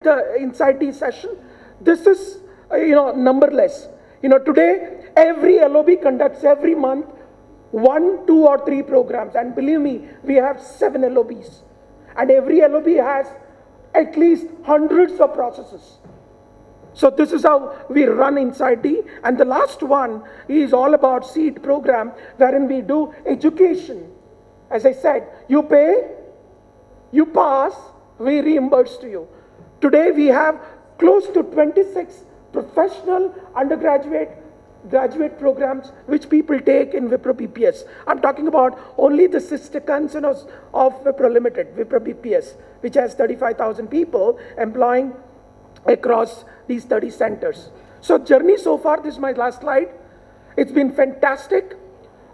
the Inside Tea session. This is, numberless. Today, every LOB conducts every month 1, 2, or 3 programs. And believe me, we have 7 LOBs. And every LOB has at least hundreds of processes. So this is how we run Inside Tea. And the last one is all about SEED program, wherein we do education. As I said, you pay, you pass, we reimburse to you. Today we have close to 26 professional undergraduate, graduate programs which people take in Wipro BPS. I'm talking about only the sister concerns of Wipro Limited, Wipro BPS, which has 35,000 people employing across these 30 centers. So journey so far, this is my last slide. It's been fantastic.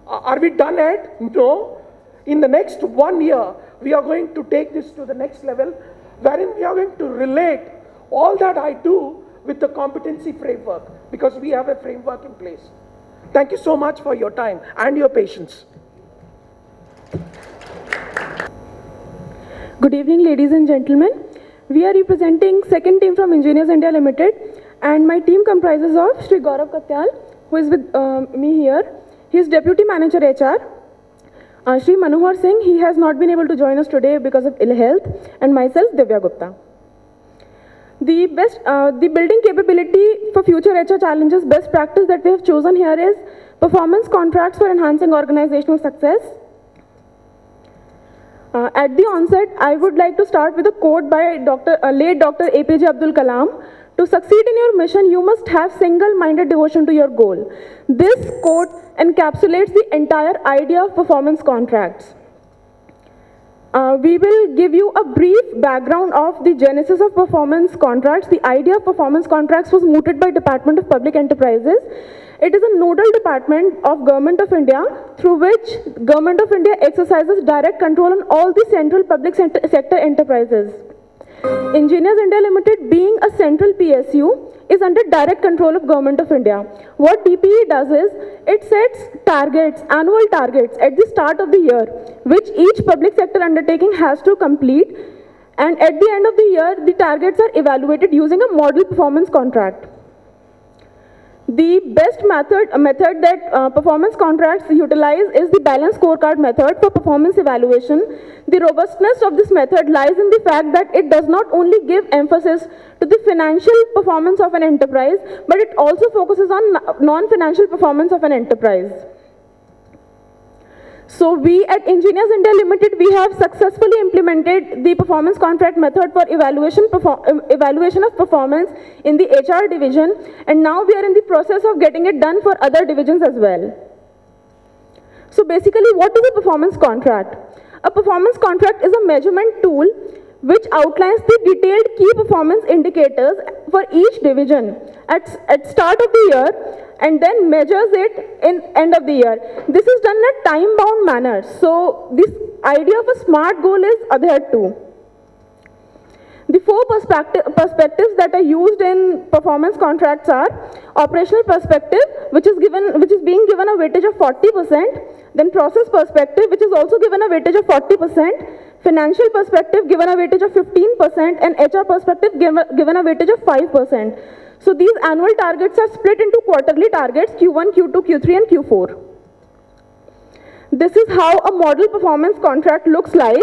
Are we done yet? No. In the next 1 year, we are going to take this to the next level, wherein we are going to relate all that I do with the competency framework, because we have a framework in place. Thank you so much for your time and your patience. Good evening, ladies and gentlemen. We are representing second team from Engineers India Limited, and my team comprises of Shri Gaurav Katyal, who is with me here. He is Deputy Manager HR. Shri Manohar Singh, he has not been able to join us today because of ill health, and myself, Divya Gupta. The building capability for future HR challenges, best practice that we have chosen here is performance contracts for enhancing organizational success. At the onset, I would like to start with a quote by late Dr. APJ Abdul Kalam. To succeed in your mission, you must have single-minded devotion to your goal. This quote encapsulates the entire idea of performance contracts. We will give you a brief background of the genesis of performance contracts. The idea of performance contracts was mooted by Department of Public Enterprises. It is a nodal department of Government of India through which Government of India exercises direct control on all the central public sector enterprises. Engineers India Limited, being a central PSU, is under direct control of Government of India. What DPE does is, it sets targets, annual targets at the start of the year, which each public sector undertaking has to complete, and at the end of the year, the targets are evaluated using a model performance contract. The best method that performance contracts utilize is the balanced scorecard method for performance evaluation. The robustness of this method lies in the fact that it does not only give emphasis to the financial performance of an enterprise, but it also focuses on non-financial performance of an enterprise. So we at Engineers India Limited, we have successfully implemented the performance contract method for evaluation of performance in the HR division, and now we are in the process of getting it done for other divisions as well. So basically, what is a performance contract? A performance contract is a measurement tool which outlines the detailed key performance indicators for each division at start of the year, and then measures it in end of the year. This is done in a time-bound manner. So this idea of a SMART goal is adhered to. The 4 perspectives that are used in performance contracts are operational perspective, which is being given a weightage of 40%, then process perspective, which is also given a weightage of 40%, financial perspective given a weightage of 15%, and HR perspective given a weightage of 5%. So these annual targets are split into quarterly targets, Q1, Q2, Q3, and Q4. This is how a model performance contract looks like.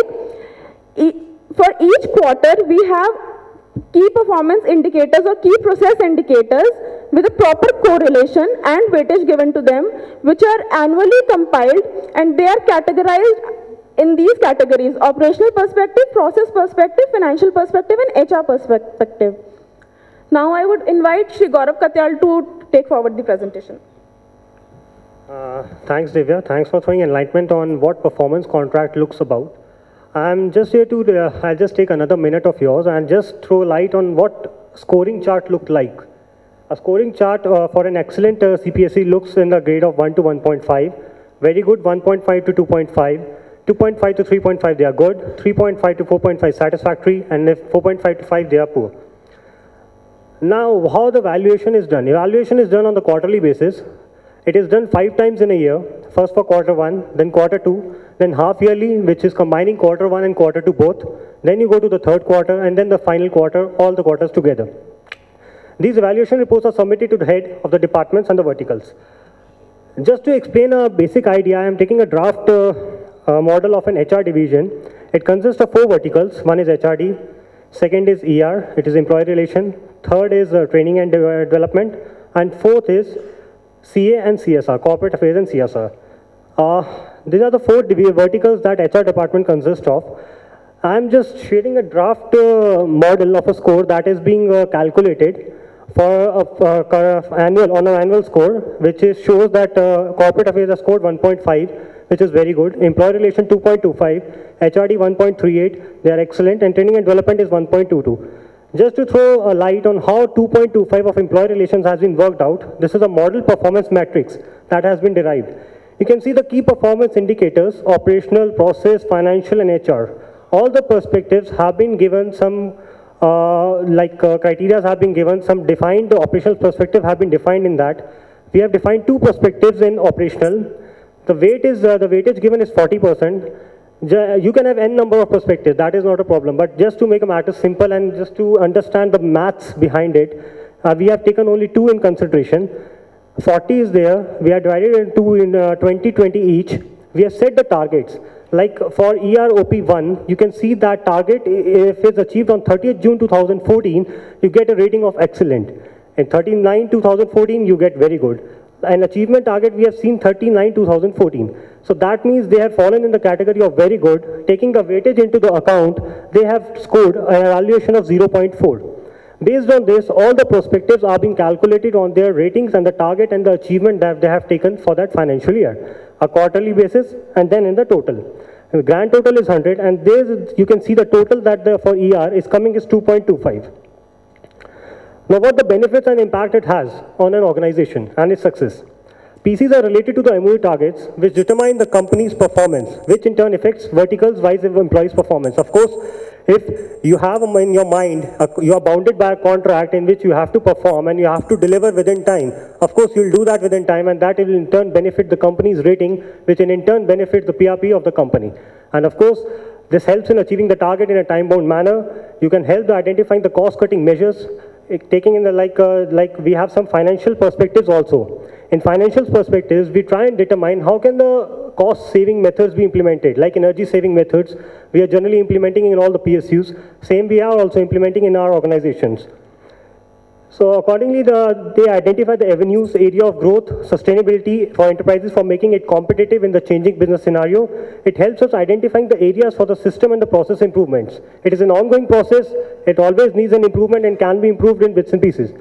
For each quarter, we have key performance indicators or key process indicators with a proper correlation and weightage given to them, which are annually compiled, and they are categorized in these categories: operational perspective, process perspective, financial perspective, and HR perspective. Now I would invite Shri Gaurav Katyal to take forward the presentation. Thanks, Divya. Thanks for throwing enlightenment on what performance contract looks about. I'm just here to, I'll just take another minute of yours and just throw light on what scoring chart looked like. A scoring chart for an excellent CPSE looks in the grade of 1 to 1.5, very good 1.5 to 2.5, 2.5 to 3.5 they are good, 3.5 to 4.5 satisfactory, and if 4.5 to 5 they are poor. Now, how the valuation is done? Evaluation is done on the quarterly basis. It is done 5 times in a year, first for quarter 1, then quarter 2, then half yearly, which is combining quarter 1 and quarter 2 both. Then you go to the third quarter, and then the final quarter, all the quarters together. These evaluation reports are submitted to the head of the departments and the verticals. Just to explain a basic idea, I am taking a draft model of an HR division. It consists of 4 verticals. One is HRD, second is ER, it is employee relation, third is training and development, and fourth is CA and CSR, corporate affairs and CSR. These are the 4 verticals that HR department consists of. I'm just sharing a draft model of a score that is being calculated for on an annual score, which shows that corporate affairs has scored 1.5, which is very good. Employee relation 2.25, HRD 1.38, they are excellent, and training and development is 1.22. Just to throw a light on how 2.25 of employee relations has been worked out, this is a model performance matrix that has been derived. You can see the key performance indicators, operational, process, financial, and HR. All the perspectives have been given some, criteria have been given, some defined operational perspective have been defined in that. We have defined 2 perspectives in operational. The weightage given is 40%. You can have n number of perspectives, that is not a problem, but just to make a matter simple and just to understand the maths behind it, we have taken only 2 in consideration. 40 is there, we are divided into 20-20 each. We have set the targets. Like for EROP1, you can see that target, if it's achieved on 30th June 2014, you get a rating of excellent. In 39-2014, you get very good. An achievement target, we have seen 39-2014. So that means they have fallen in the category of very good. Taking the weightage into the account, they have scored an evaluation of 0.4. Based on this, all the perspectives are being calculated on their ratings and the target and the achievement that they have taken for that financial year, a quarterly basis and then in the total. The grand total is 100, and you can see the total that for ER is coming is 2.25. Now what the benefits and impact it has on an organization and its success. PCs are related to the MOE targets, which determine the company's performance, which in turn affects verticals-wise employees' performance. Of course, if you have in your mind, you are bounded by a contract in which you have to perform and you have to deliver within time, of course you'll do that within time, and that will in turn benefit the company's rating, which in turn benefit the PRP of the company. And of course, this helps in achieving the target in a time-bound manner. You can help by identifying the cost-cutting measures, taking in the we have some financial perspectives also. In financial perspectives, we try and determine how can the cost-saving methods be implemented, like energy-saving methods. We are generally implementing in all the PSUs. Same we are also implementing in our organizations. So accordingly, they identify the avenues, area of growth, sustainability for enterprises for making it competitive in the changing business scenario. It helps us identifying the areas for the system and the process improvements. It is an ongoing process. It always needs an improvement and can be improved in bits and pieces.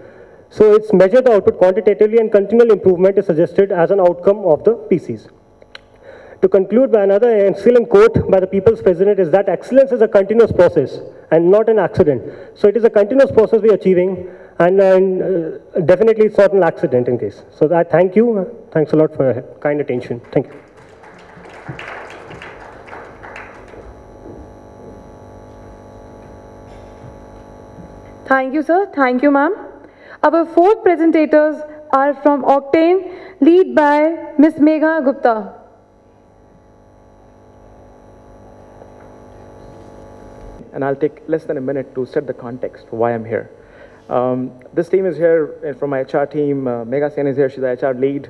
So it's measured the output quantitatively, and continual improvement is suggested as an outcome of the PCs. To conclude, by another excellent quote by the People's President is that excellence is a continuous process and not an accident. So it is a continuous process we are achieving, and definitely it's not an accident in case. So I thank you. Thanks a lot for your kind attention. Thank you. Thank you, sir. Thank you, ma'am. Our 4 presentators are from Octane, led by Ms. Megha Gupta. And I'll take less than a minute to set the context for why I'm here. This team is here from my HR team. Megha Sen is here, she's the HR lead.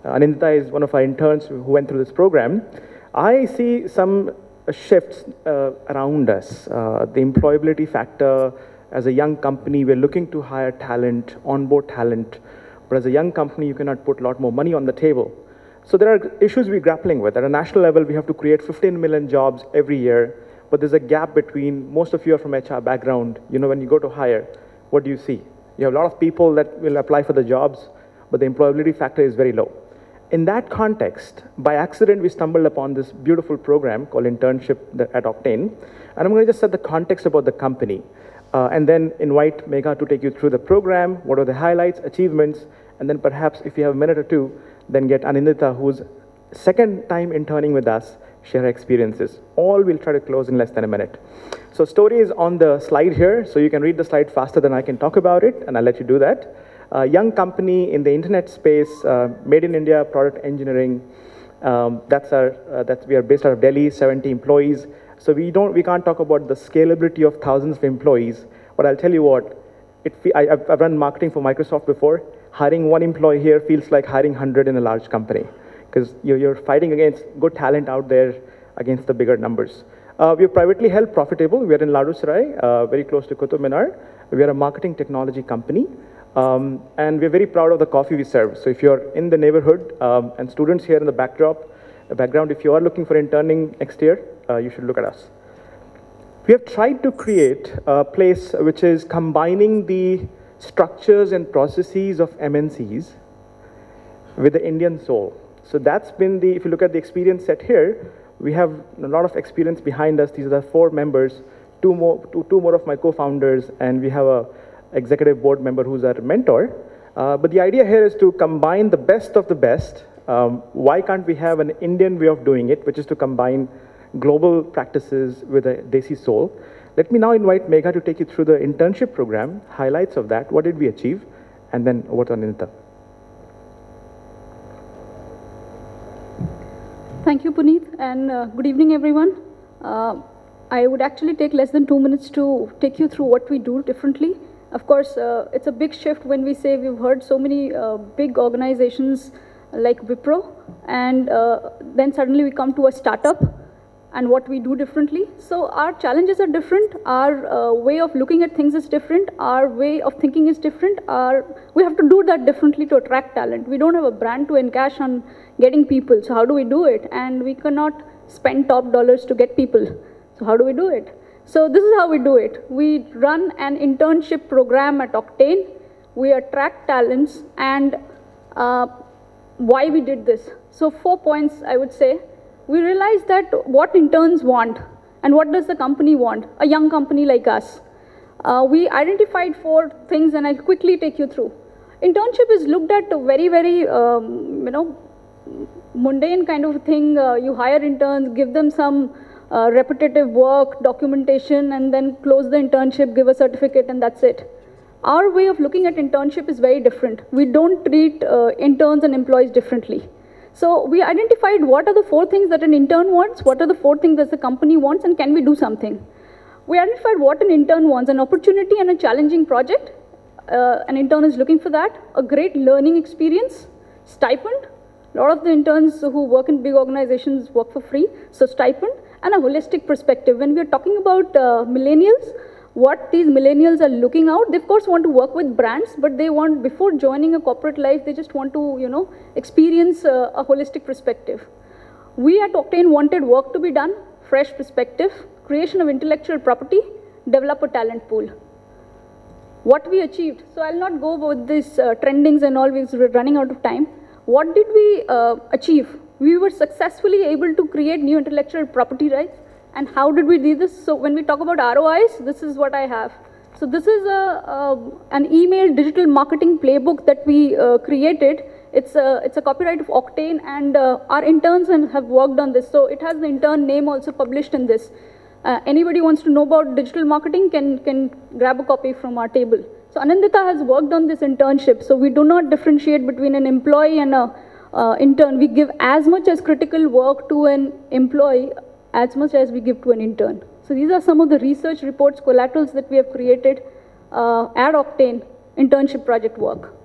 Anindita is one of our interns who went through this program. I see some shifts around us. The employability factor. As a young company, we're looking to hire talent, onboard talent. But as a young company, you cannot put a lot more money on the table. So there are issues we're grappling with. At a national level, we have to create 15 million jobs every year. But there's a gap between, most of you are from HR background. You know, when you go to hire, what do you see? You have a lot of people that will apply for the jobs, but the employability factor is very low. In that context, by accident, we stumbled upon this beautiful program called internship at Octane. And I'm going to just set the context about the company. And then invite Megha to take you through the program, what are the highlights, achievements, and then perhaps if you have a minute or two, then get Anindita, who's second time interning with us, share her experiences. All we'll try to close in less than a minute. So story is on the slide here, so you can read the slide faster than I can talk about it, and I'll let you do that. Young company in the internet space, made in India, product engineering. We are based out of Delhi, 70 employees. So we can't talk about the scalability of thousands of employees. But I'll tell you what, I've run marketing for Microsoft before. Hiring one employee here feels like hiring 100 in a large company, because you're fighting against good talent out there against the bigger numbers. We are privately held, profitable. We are in Ladusarai, very close to Qutub Minar. We are a marketing technology company. And we're very proud of the coffee we serve. So if you're in the neighborhood, and students here in the background, if you are looking for interning next year, you should look at us. We have tried to create a place which is combining the structures and processes of MNCs with the Indian soul. So that's been if you look at the experience set here, we have a lot of experience behind us. These are the 4 members, two more of my co-founders, and we have a executive board member who's our mentor. But the idea here is to combine the best of the best. Why can't we have an Indian way of doing it, which is to combine global practices with a Desi soul? Let me now invite Megha to take you through the internship program, highlights of that, what did we achieve, and then over to Anindita. Thank you, Puneet, and good evening, everyone. I would actually take less than 2 minutes to take you through what we do differently. Of course, it's a big shift when we say we've heard so many big organizations like Wipro, and then suddenly we come to a startup and what we do differently. So our challenges are different, our way of looking at things is different, our way of thinking is different, we have to do that differently to attract talent. We don't have a brand to encash on getting people, so how do we do it? And we cannot spend top dollars to get people, so how do we do it? So this is how we do it. We run an internship program at Octane, we attract talents, and why we did this. So 4 points I would say. We realized that what interns want and what does the company want, a young company like us. We identified 4 things and I'll quickly take you through. Internship is looked at a very, very, mundane kind of thing. You hire interns, give them some repetitive work, documentation, and then close the internship, give a certificate, and that's it. Our way of looking at internship is very different. We don't treat interns and employees differently. So we identified what are the 4 things that an intern wants, what are the 4 things that the company wants, and can we do something. We identified what an intern wants, an opportunity and a challenging project. An intern is looking for that. A great learning experience, stipend. A lot of the interns who work in big organizations work for free, so stipend, and a holistic perspective. When we are talking about millennials, what these millennials are looking out, they of course want to work with brands, but they want, before joining a corporate life, they just want to, experience a holistic perspective. We at Octane wanted work to be done, fresh perspective, creation of intellectual property, develop a talent pool. What we achieved, so I'll not go over this trendings and all, we're running out of time. What did we achieve? We were successfully able to create new intellectual property rights. And how did we do this? So when we talk about ROIs, this is what I have. So this is an email digital marketing playbook that we created. It's a copyright of Octane, and our interns have worked on this. So it has the intern name also published in this. Anybody wants to know about digital marketing can grab a copy from our table. So Anindita has worked on this internship. So we do not differentiate between an employee and an intern. We give as much as critical work to an employee as much as we give to an intern. So these are some of the research reports, collaterals that we have created at Octane internship project work.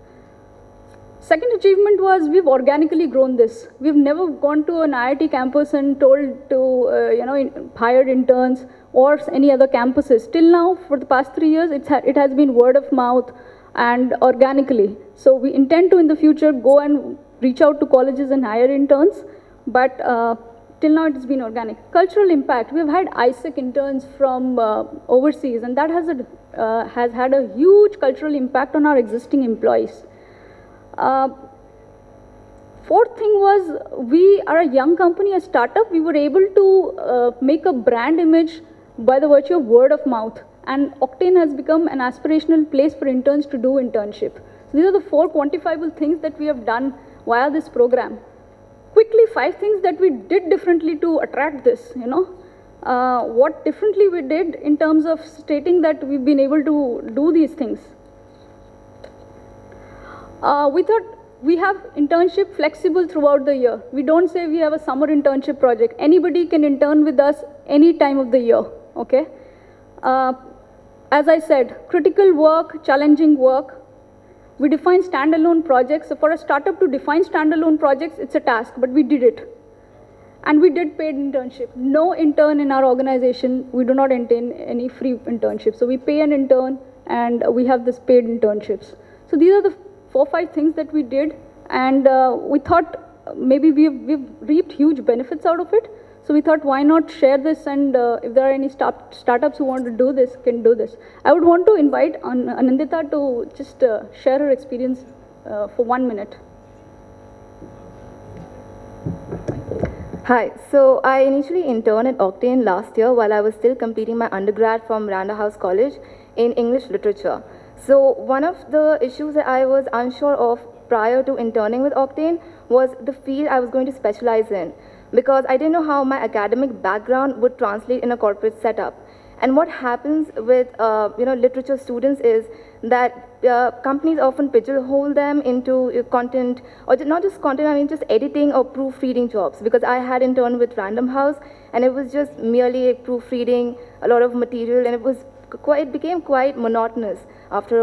Second achievement was we've organically grown this. We've never gone to an IIT campus and told to, hired interns or any other campuses. Till now, for the past 3 years, it has been word of mouth and organically. So we intend to, in the future, go and reach out to colleges and hire interns, but till now, it has been organic. Cultural impact. We've had ISEC interns from overseas, and that has had a huge cultural impact on our existing employees. Fourth thing was, we are a young company, a startup. We were able to make a brand image by the virtue of word of mouth. And Octane has become an aspirational place for interns to do internship. So these are the 4 quantifiable things that we have done via this program. Quickly, 5 things that we did differently to attract this, what differently we did in terms of stating that we've been able to do these things. We thought we have internship flexible throughout the year. We don't say we have a summer internship project. Anybody can intern with us any time of the year, okay? As I said, critical work, challenging work. We define standalone projects. So for a startup to define standalone projects, it's a task, but we did it. And we did paid internship. No intern in our organization, we do not maintain any free internship. So we pay an intern and we have this paid internships. So these are the 4 or 5 things that we did. And we thought maybe we've reaped huge benefits out of it. So we thought, why not share this? And if there are any startups who want to do this, can do this. I would want to invite Anindita to just share her experience for 1 minute. Hi, so I initially interned at Octane last year while I was still completing my undergrad from Randall House College in English literature. So one of the issues that I was unsure of prior to interning with Octane was the field I was going to specialize in, because I didn't know how my academic background would translate in a corporate setup. And what happens with literature students is that companies often pigeonhole them into content, or not just content, I mean just editing or proofreading jobs, because I had interned with Random House and it was just merely proofreading a lot of material, and it became quite monotonous after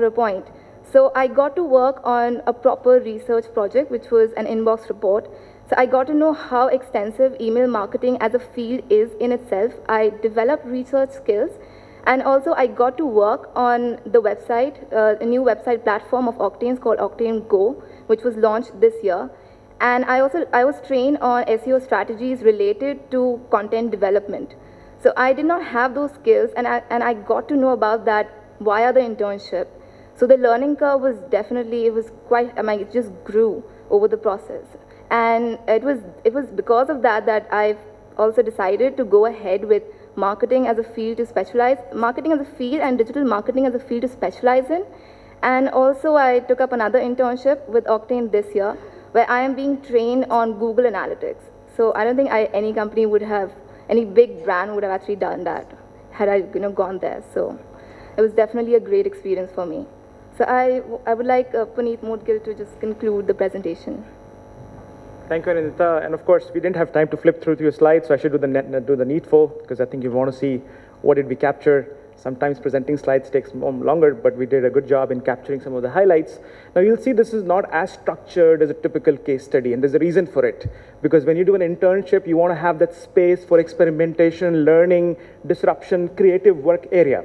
a point. So I got to work on a proper research project, which was an inbox report. So I got to know how extensive email marketing as a field is in itself. I developed research skills, and also I got to work on the website, a new website platform of Octane's called Octane Go, which was launched this year. And I was trained on SEO strategies related to content development. So I did not have those skills, and I got to know about that via the internship. So the learning curve was definitely, it just grew over the process. And it was because of that I've also decided to go ahead with marketing as a field to specialize, marketing as a field and digital marketing as a field to specialize in. And also I took up another internship with Octane this year, where I am being trained on Google Analytics. So I don't think any company would have, any big brand would have actually done that had I gone there. So it was definitely a great experience for me. So I would like Puneet Modgil to just conclude the presentation. Thank you, Anindita. And of course, we didn't have time to flip through your slides, so I should do the needful, because I think you want to see what did we capture. Sometimes presenting slides takes longer, but we did a good job in capturing some of the highlights. Now you'll see this is not as structured as a typical case study, and there's a reason for it. Because when you do an internship, you want to have that space for experimentation, learning, disruption, creative work area.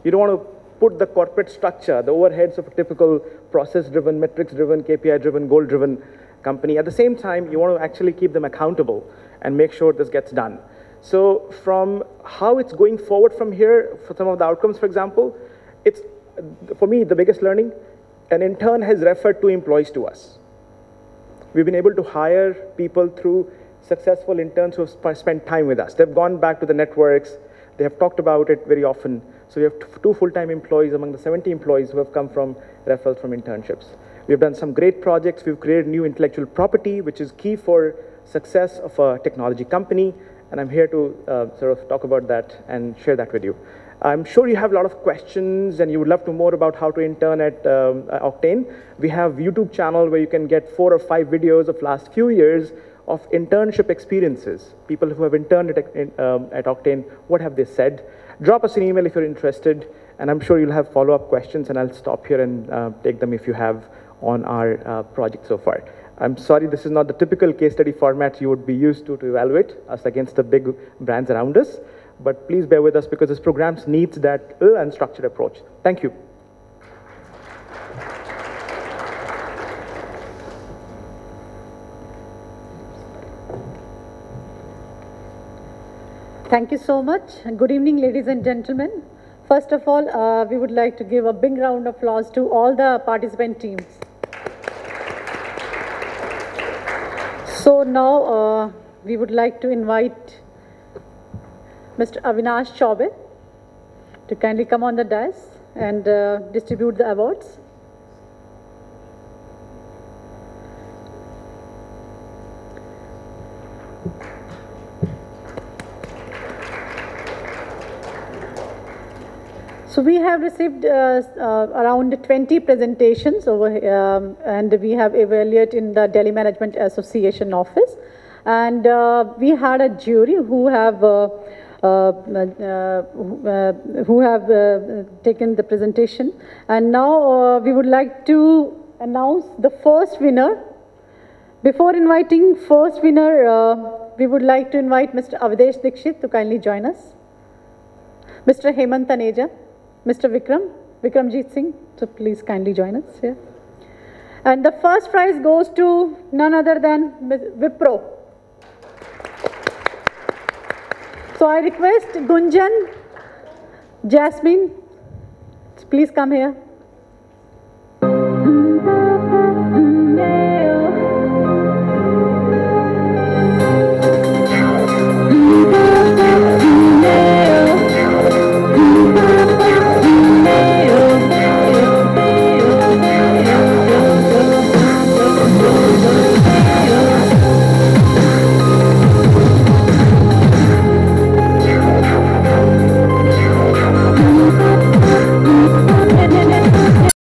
You don't want to put the corporate structure, the overheads of a typical process-driven, metrics-driven, KPI-driven, goal-driven company. At the same time, you want to actually keep them accountable and make sure this gets done. So from how it's going forward from here, for some of the outcomes, for example, it's, for me, the biggest learning, an intern has referred 2 employees to us. We've been able to hire people through successful interns who have spent time with us. They've gone back to the networks. They have talked about it very often. So we have 2 full-time employees among the 70 employees who have come from referrals from internships. We've done some great projects. We've created new intellectual property, which is key for success of a technology company. And I'm here to sort of talk about that and share that with you. I'm sure you have a lot of questions and you would love to know more about how to intern at Octane. We have a YouTube channel where you can get 4 or 5 videos of last few years of internship experiences. People who have interned at Octane, what have they said? Drop us an email if you're interested, and I'm sure you'll have follow-up questions, and I'll stop here and take them if you have on our project so far. I'm sorry, this is not the typical case study format you would be used to evaluate us against the big brands around us, but please bear with us because this program needs that unstructured approach. Thank you. Thank you so much. Good evening, ladies and gentlemen. First of all, we would like to give a big round of applause to all the participant teams. So now we would like to invite Mr. Avinash Chaubey to kindly come on the dais and distribute the awards. So So we have received around 20 presentations over here, and we have evaluated in the Delhi Management Association office. And we had a jury who have taken the presentation. And now we would like to announce the first winner. Before inviting first winner, we would like to invite Mr. Avdesh Dikshit to kindly join us. Mr. Hemant Taneja, Mr. Vikramjit Singh, so please kindly join us here. And the first prize goes to none other than Wipro. So I request Gunjan, Jasmine, please come here.